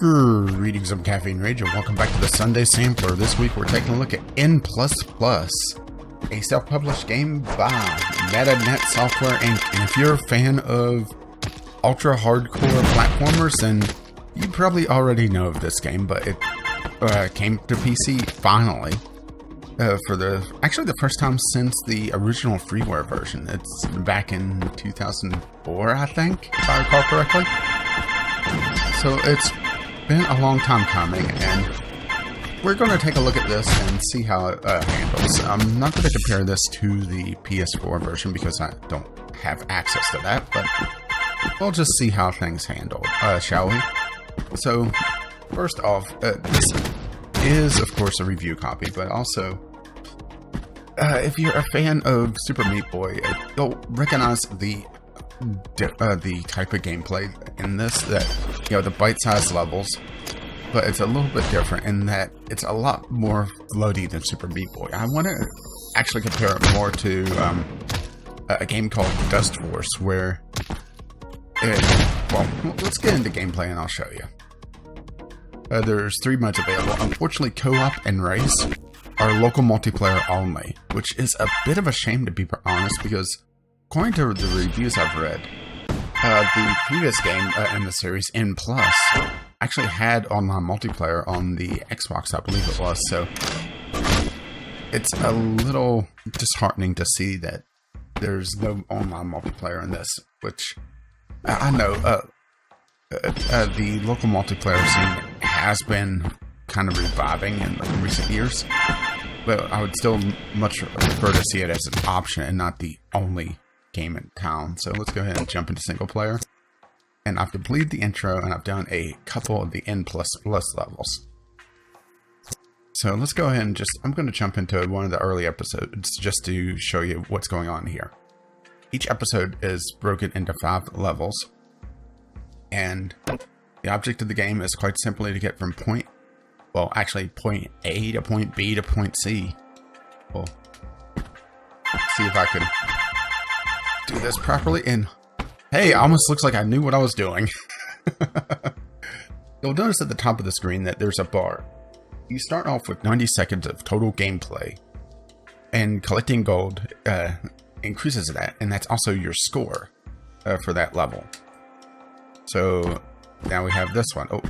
Greetings, I'm Caffeine Rage, and welcome back to the Sunday Sampler. This week we're taking a look at N++, a self-published game by Metanet Software Inc. And if you're a fan of ultra-hardcore platformers, then you probably already know of this game, but it came to PC finally for actually the first time since the original freeware version. It's back in 2004, I think, if I recall correctly. So it's been a long time coming, and we're going to take a look at this and see how it handles. I'm not going to compare this to the PS4 version because I don't have access to that, but we'll just see how things handle, shall we? So, first off, this is, of course, a review copy, but also, if you're a fan of Super Meat Boy, you'll recognize the type of gameplay in this, that, you know, the bite-sized levels, but it's a little bit different in that it's a lot more floaty than Super Meat Boy. I want to actually compare it more to a game called Dust Force, where well, let's get into gameplay and I'll show you. There's 3 modes available. Unfortunately, co-op and race are local multiplayer only, which is a bit of a shame, to be honest, because according to the reviews I've read, the previous game in the series, N+, actually had online multiplayer on the Xbox, I believe it was, so it's a little disheartening to see that there's no online multiplayer in this, which I know the local multiplayer scene has been kind of reviving in recent years, but I would still much prefer to see it as an option and not the only game in town. So let's go ahead and jump into single player. And I've completed the intro and I've done a couple of the N++ levels. So let's go ahead and I'm going to jump into one of the early episodes just to show you what's going on here. Each episode is broken into 5 levels. And the object of the game is quite simply to get from point A to point B to point C. Well, let's see if I can do this properly. And hey, almost looks like I knew what I was doing. You'll notice at the top of the screen that there's a bar. You start off with 90 seconds of total gameplay, and collecting gold increases that, and that's also your score for that level. So now we have this one. Oh,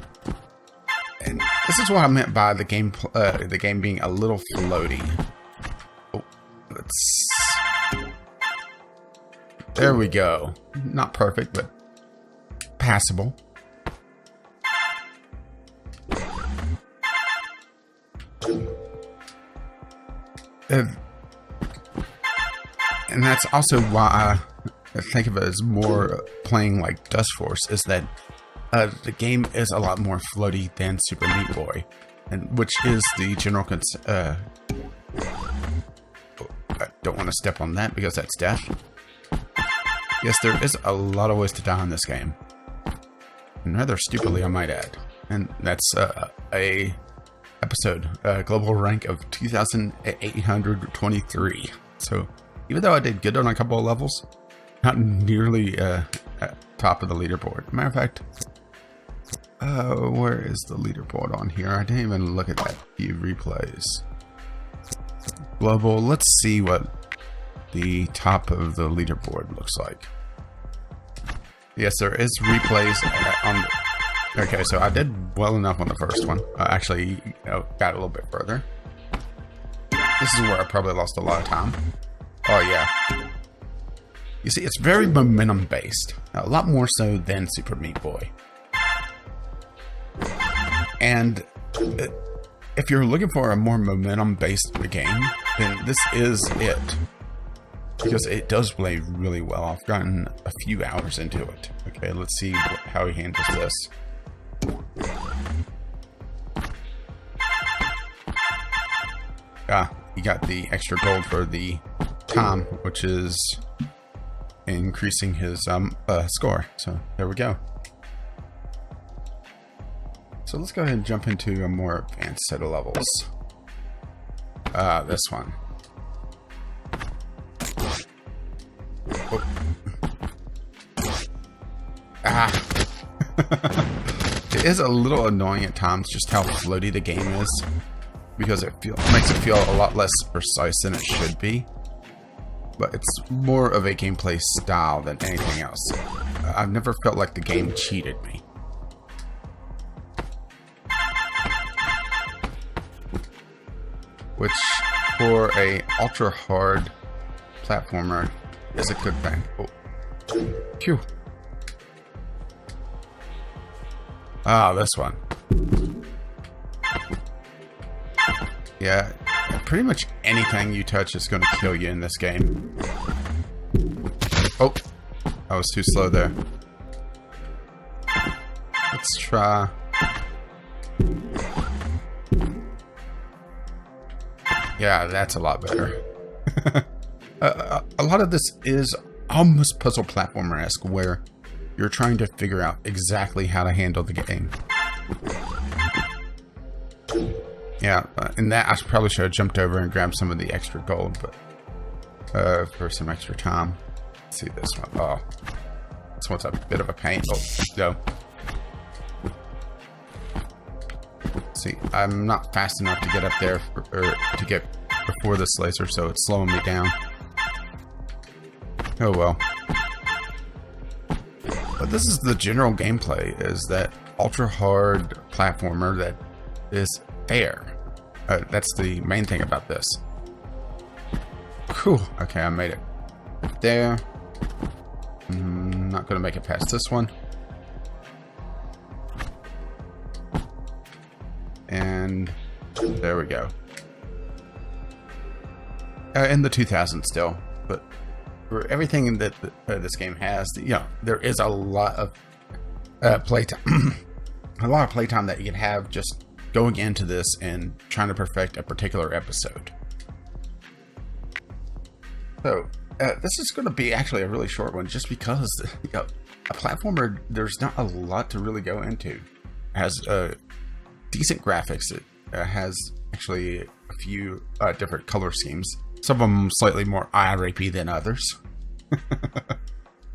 and this is what I meant by the game being a little floaty. Oh, there we go. Not perfect, but passable. And that's also why I think of it as more playing like Dust Force, is that the game is a lot more floaty than Super Meat Boy, and which is the general I don't want to step on that because that's death. Yes, there is a lot of ways to die in this game, and rather stupidly, I might add. And that's a episode global rank of 2,823. So even though I did good on a couple of levels, not nearly at top of the leaderboard. Matter of fact, where is the leaderboard on here? I didn't even look at that. View replays. Global. Let's see what the top of the leaderboard looks like. Yes, there is replays on. Okay, so I did well enough on the first one. Actually, got a little bit further. This is where I probably lost a lot of time. Oh yeah. You see, it's very momentum based, a lot more so than Super Meat Boy. And if you're looking for a more momentum based game, then this is it. Because it does play really well. I've gotten a few hours into it. Okay, let's see how he handles this. He got the extra gold for the time, which is increasing his score. So there we go. So let's go ahead and jump into a more advanced set of levels. This one. Oh. It is a little annoying at times just how floaty the game is, because it makes it feel a lot less precise than it should be. But it's more of a gameplay style than anything else. I've never felt like the game cheated me. Which, for a ultra hard platformer, is a good thing. Oh. Phew. Ah, this one. Yeah, pretty much anything you touch is going to kill you in this game. Oh, I was too slow there. Let's try. Yeah, that's a lot better. A lot of this is almost puzzle platformer-esque, where you're trying to figure out exactly how to handle the game. Yeah, and that I probably should have jumped over and grabbed some of the extra gold, but for some extra time. Let's see this one. Oh, this one's a bit of a pain. Oh, go. See, I'm not fast enough to get up there, or to get before this laser, so it's slowing me down. Oh well. But this is the general gameplay, is that ultra hard platformer that is fair. That's the main thing about this. Whew. Okay, I made it there. I'm not gonna make it past this one. And there we go. In the 2000s still, but for everything that this game has, you know, there is a lot of playtime. A lot of playtime that you can have just going into this and trying to perfect a particular episode. So this is going to be actually a really short one, just because, you know, a platformer, there's not a lot to really go into. It has decent graphics. It has actually a few different color schemes. Some of them slightly more eye-rapey than others.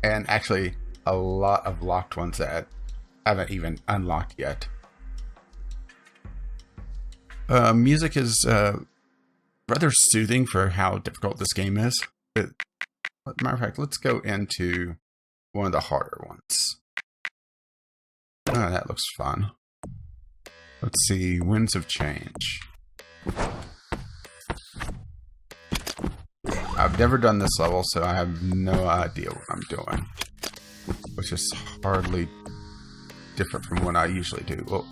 And actually a lot of locked ones that I haven't even unlocked yet. Music is rather soothing for how difficult this game is. Matter of fact, let's go into one of the harder ones. Oh, that looks fun. Let's see, Winds of Change. I've never done this level, so I have no idea what I'm doing. Which is hardly different from what I usually do. Oh.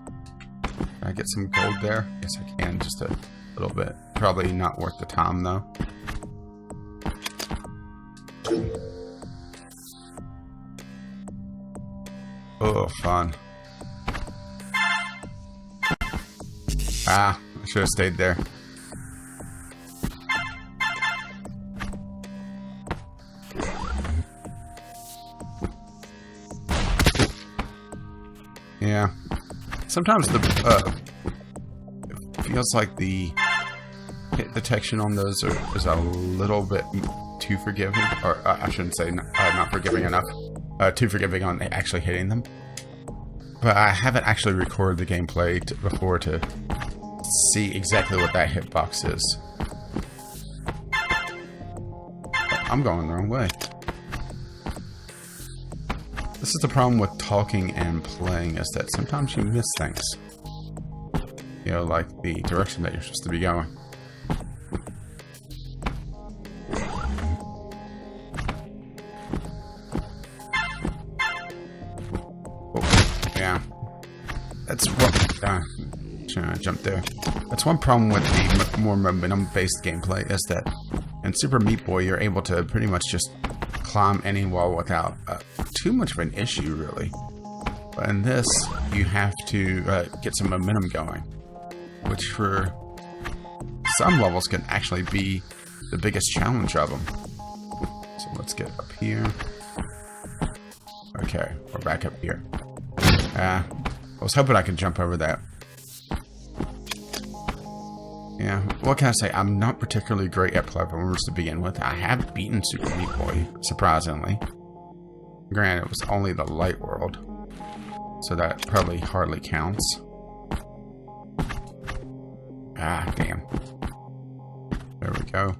Can I get some gold there? Yes, I can. Just a little bit. Probably not worth the time, though. Oh, fun. Ah, I should have stayed there. Yeah. Sometimes it feels like the hit detection on those is a little bit too forgiving, or I shouldn't say not forgiving enough. Too forgiving on actually hitting them. But I haven't actually recorded the gameplay before to see exactly what that hitbox is. I'm going the wrong way. This is the problem with talking and playing, is that sometimes you miss things. You know, like the direction that you're supposed to be going. Oh, yeah. That's what... I jumped there. That's one problem with the more momentum-based gameplay, is that in Super Meat Boy, you're able to pretty much just climb any wall without too much of an issue, really. But in this, you have to get some momentum going, which for some levels can actually be the biggest challenge of them. So let's get up here. Okay, we're back up here. I was hoping I could jump over that. Yeah, what can I say? I'm not particularly great at platformers to begin with. I have beaten Super Meat Boy, surprisingly. Granted, it was only the light world. So that probably hardly counts. Ah, damn. There we go.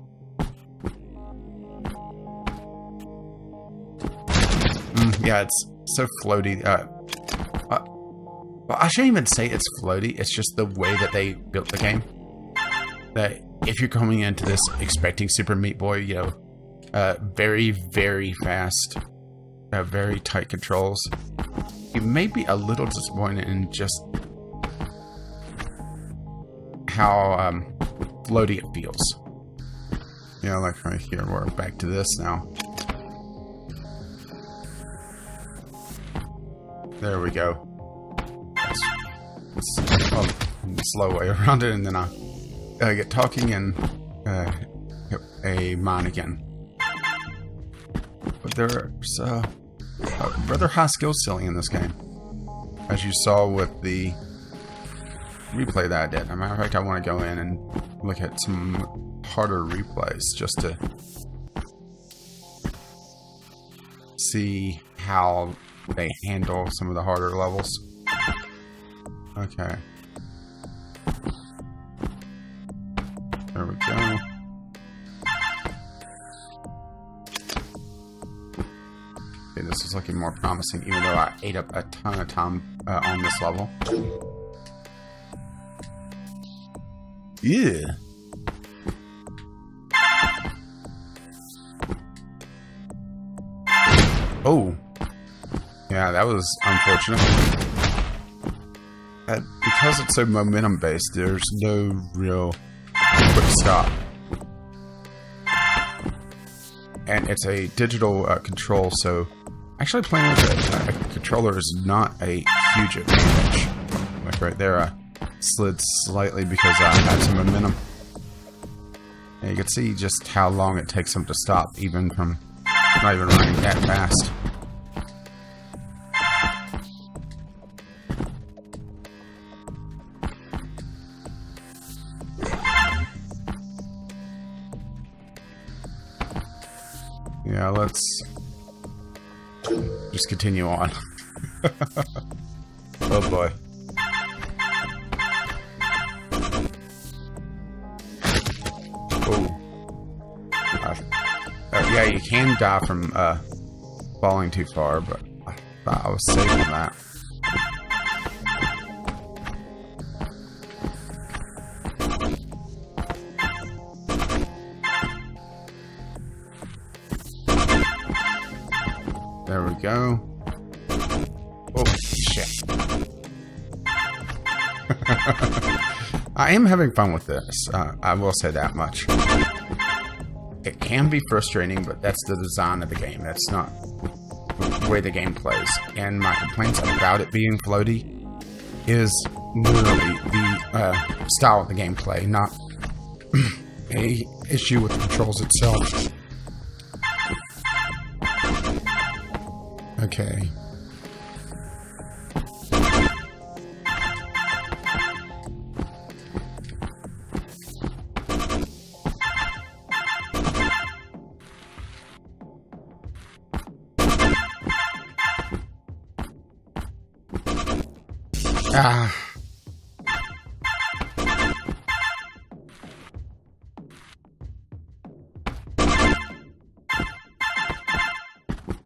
Yeah, it's so floaty. Well, I shouldn't even say it's floaty. It's just the way that they built the game. That if you're coming into this expecting Super Meat Boy, you know, very, very fast, very tight controls, you may be a little disappointed in just how floaty it feels. You know, like right here, we're back to this now. There we go. Slow way around it, and then I get talking and hit a mine again. But there's a rather high skill ceiling in this game, as you saw with the replay that I did. As a matter of fact, I want to go in and look at some harder replays just to see how they handle some of the harder levels. Okay. There we go. Okay, this is looking more promising, even though I ate up a ton of time on this level. Yeah. Oh. Yeah, that was unfortunate. Because it's so momentum based, there's no real quick stop. And it's a digital control, so actually playing with a controller is not a huge advantage. Like right there, I slid slightly because I had some momentum. And you can see just how long it takes them to stop, even from not even running that fast. Yeah, let's just continue on. Oh boy. Oh. Yeah, you can die from falling too far, but I thought I was safe on that. There we go. Oh, shit. I am having fun with this. I will say that much. It can be frustrating, but that's the design of the game. That's not the way the game plays. And my complaints about it being floaty is literally the style of the gameplay, not a issue with the controls itself. Okay. Ah.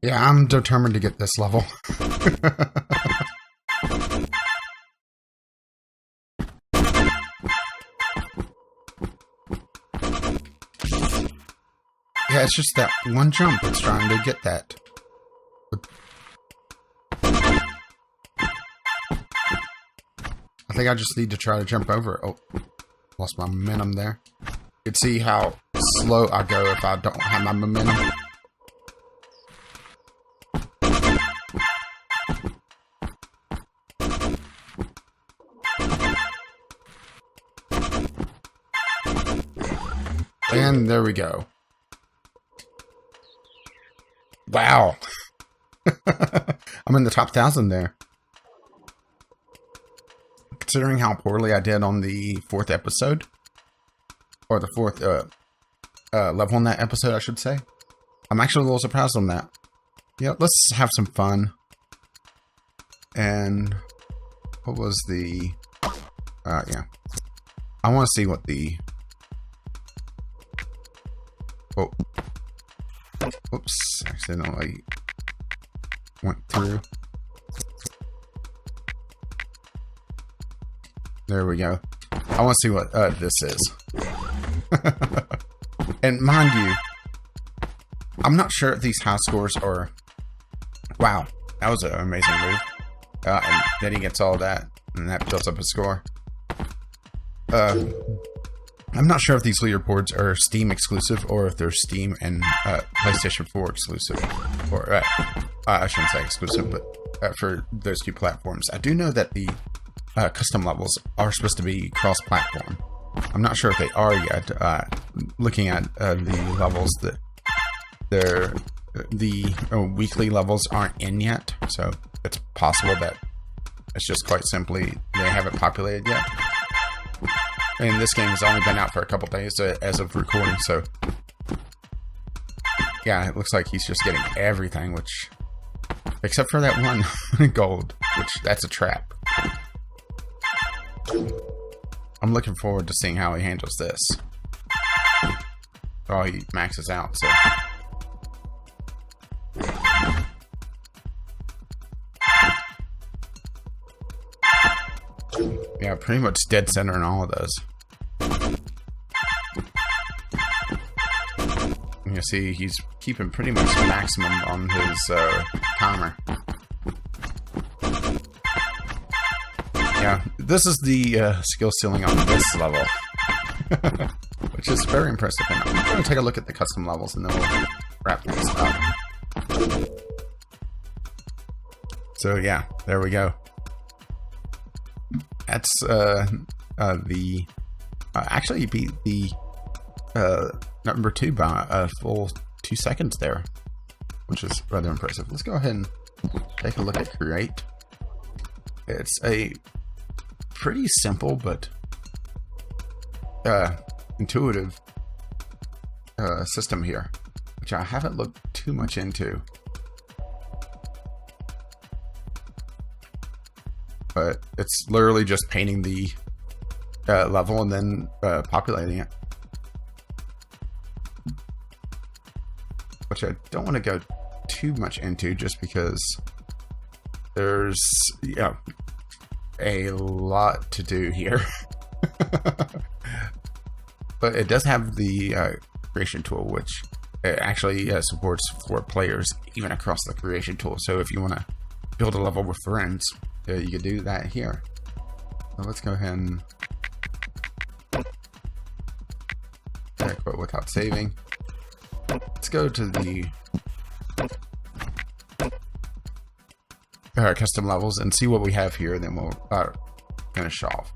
Yeah, I'm determined to get this level. Yeah, it's just that one jump. It's trying to get that. I think I just need to try to jump over it. Oh, lost my momentum there. You can see how slow I go if I don't have my momentum. And there we go. Wow. I'm in the top 1,000 there. Considering how poorly I did on the 4th episode, or the 4th level on that episode, I should say, I'm actually a little surprised on that. Yeah, let's have some fun And what was the... yeah. I want to see what the... Oh. Oops. Accidentally went through. There we go. I want to see what this is. And mind you, I'm not sure if these house scores are... Wow, that was an amazing move. And then he gets all that, and that builds up a score. I'm not sure if these leaderboards are Steam exclusive or if they're Steam and PlayStation 4 exclusive. Or, I shouldn't say exclusive, but for those two platforms. I do know that the custom levels are supposed to be cross-platform. I'm not sure if they are yet. Looking at the levels, that the weekly levels aren't in yet, so it's possible that it's just quite simply they haven't populated yet. And this game has only been out for a couple days as of recording, so yeah, it looks like he's just getting everything, which, except for that one gold, which that's a trap. I'm looking forward to seeing how he handles this. Oh, he maxes out, so. Yeah, pretty much dead center in all of those. You see, he's keeping pretty much the maximum on his timer. Yeah, this is the skill ceiling on this level, which is very impressive. And I'm going to take a look at the custom levels and then we'll wrap things up. So yeah, there we go. That's actually beat the number 2 by a full 2 seconds there, which is rather impressive. Let's go ahead and take a look at Create. It's a pretty simple but intuitive system here, which I haven't looked too much into. But it's literally just painting the level and then populating it. Which I don't want to go too much into just because there's a lot to do here. But it does have the creation tool, which actually supports 4 players even across the creation tool. So if you want to build a level with friends, you can do that here. So let's go ahead and quit without saving. Let's go to the custom levels and see what we have here, and then we'll finish off.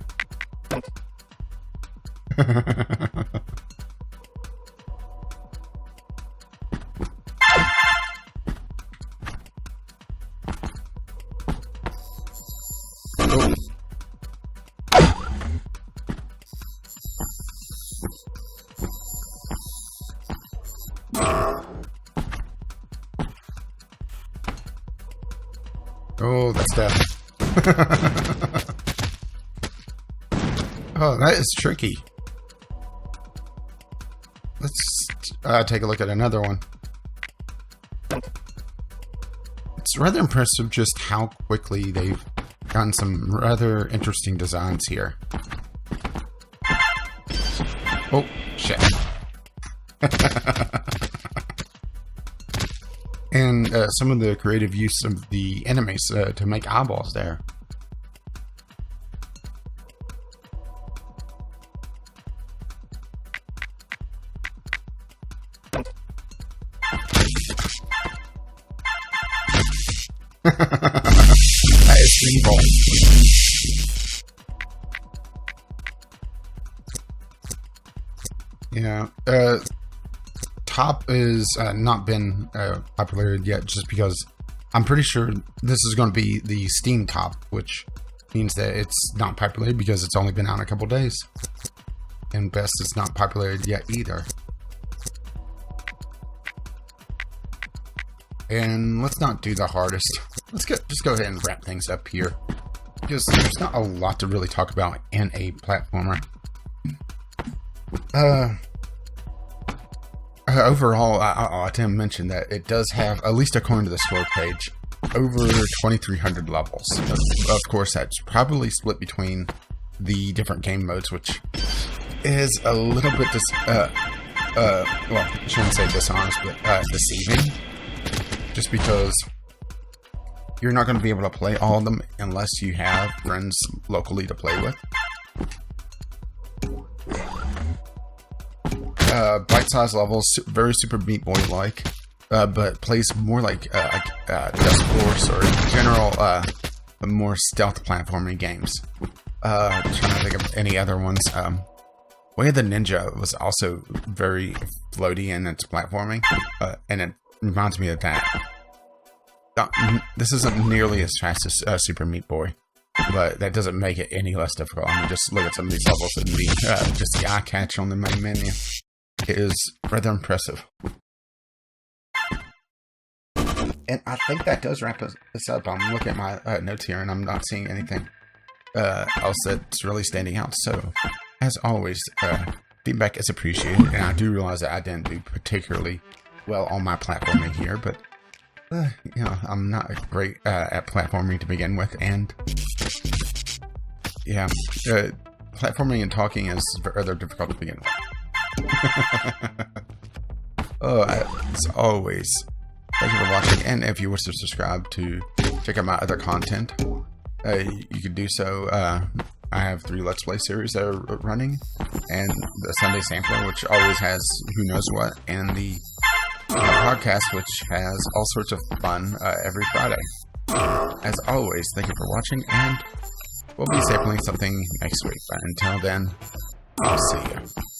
Oh, that's death. Oh, that is tricky. Let's take a look at another one. It's rather impressive just how quickly they've gotten some rather interesting designs here. Oh, shit. And some of the creative use of the enemies to make eyeballs there. That is evil. Yeah. Top is not been populated yet, just because I'm pretty sure this is going to be the Steam top, which means that it's not populated because it's only been out a couple days. And best is not populated yet either. And let's not do the hardest. let's just go ahead and wrap things up here, because there's not a lot to really talk about in a platformer. Overall, I didn't mention that it does have, at least according to the store page, over 2,300 levels. Of course, that's probably split between the different game modes, which is a little bit well, I shouldn't say dishonest, but deceiving. Just because you're not going to be able to play all of them unless you have friends locally to play with. Bite-sized levels, very Super Meat Boy-like, but plays more like Dust Force or general more stealth platforming games. Trying to think of any other ones. Way of the Ninja was also very floaty in its platforming, and it reminds me of that. This isn't nearly as fast as Super Meat Boy, but that doesn't make it any less difficult. I mean, just look at some of these levels and just the eye catch on the main menu. It is rather impressive. And I think that does wrap this up. I'm looking at my notes here, and I'm not seeing anything else that's really standing out. So, as always, feedback is appreciated, and I do realize that I didn't do particularly well on my platforming here, but you know, I'm not great at platforming to begin with, and yeah, platforming and talking is rather difficult to begin with. As always, thank you for watching, and if you wish to subscribe to check out my other content, you can do so. I have 3 Let's Play series that are running, and the Sunday Sampler, which always has who knows what, and the podcast, which has all sorts of fun every Friday. As always, thank you for watching, and we'll be sampling something next week. But until then, I'll see you.